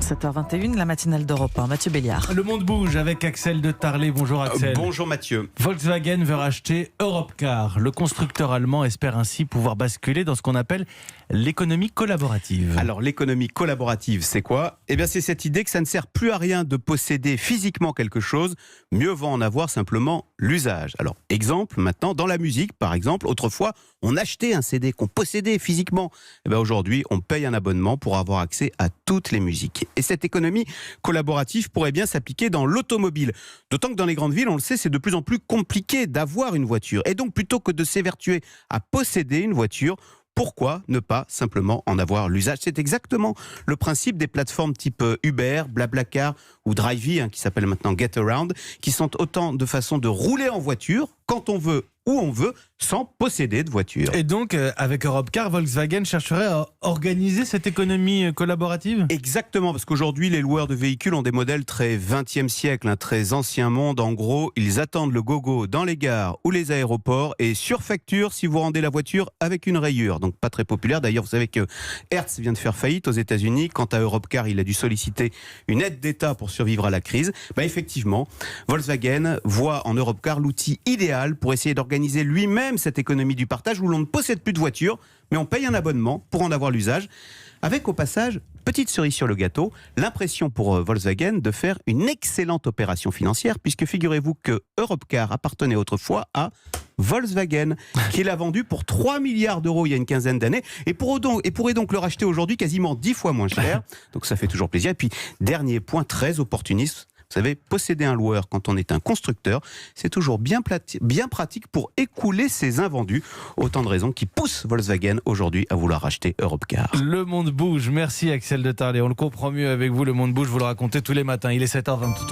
7h21, la matinale d'Europe 1. Mathieu Béliard. Le monde bouge avec Axel de Tarlet. Bonjour Axel. Bonjour Mathieu. Volkswagen veut racheter Europcar. Le constructeur allemand espère ainsi pouvoir basculer dans ce qu'on appelle l'économie collaborative. Alors l'économie collaborative, c'est quoi ? Eh bien c'est cette idée que ça ne sert plus à rien de posséder physiquement quelque chose, mieux vaut en avoir simplement l'usage. Alors exemple, maintenant dans la musique par exemple, autrefois on achetait un CD qu'on possédait physiquement. Eh bien aujourd'hui on paye un abonnement pour avoir accès à toutes les musiques. Et cette économie collaborative pourrait bien s'appliquer dans l'automobile. D'autant que dans les grandes villes, on le sait, c'est de plus en plus compliqué d'avoir une voiture. Et donc plutôt que de s'évertuer à posséder une voiture, pourquoi ne pas simplement en avoir l'usage ? C'est exactement le principe des plateformes type Uber, Blablacar ou Drivey, qui s'appelle maintenant Getaround, qui sont autant de façons de rouler en voiture quand on veut, où on veut, sans posséder de voiture. Et donc, avec Europcar, Volkswagen chercherait à organiser cette économie collaborative ? Exactement, parce qu'aujourd'hui, les loueurs de véhicules ont des modèles très 20e siècle, très ancien monde. En gros, ils attendent le gogo dans les gares ou les aéroports et surfacturent si vous rendez la voiture avec une rayure. Donc pas très populaire. D'ailleurs, vous savez que Hertz vient de faire faillite aux États-Unis. Quant à Europcar, il a dû solliciter une aide d'État pour survivre à la crise. Effectivement, Volkswagen voit en Europcar l'outil idéal pour essayer d'organiser lui-même cette économie du partage où l'on ne possède plus de voiture, mais on paye un abonnement pour en avoir l'usage. Avec au passage, petite cerise sur le gâteau, l'impression pour Volkswagen de faire une excellente opération financière, puisque figurez-vous que Europcar appartenait autrefois à Volkswagen, qui l'a vendu pour 3 milliards d'euros il y a une quinzaine d'années, et pourrait donc le racheter aujourd'hui quasiment 10 fois moins cher. Donc ça fait toujours plaisir. Et puis, dernier point très opportuniste, vous savez, posséder un loueur quand on est un constructeur, c'est toujours bien pratique pour écouler ses invendus. Autant de raisons qui poussent Volkswagen aujourd'hui à vouloir racheter Europcar. Le monde bouge. Merci Axel de Tarlet. On le comprend mieux avec vous. Le monde bouge, vous le racontez tous les matins. Il est 7h23.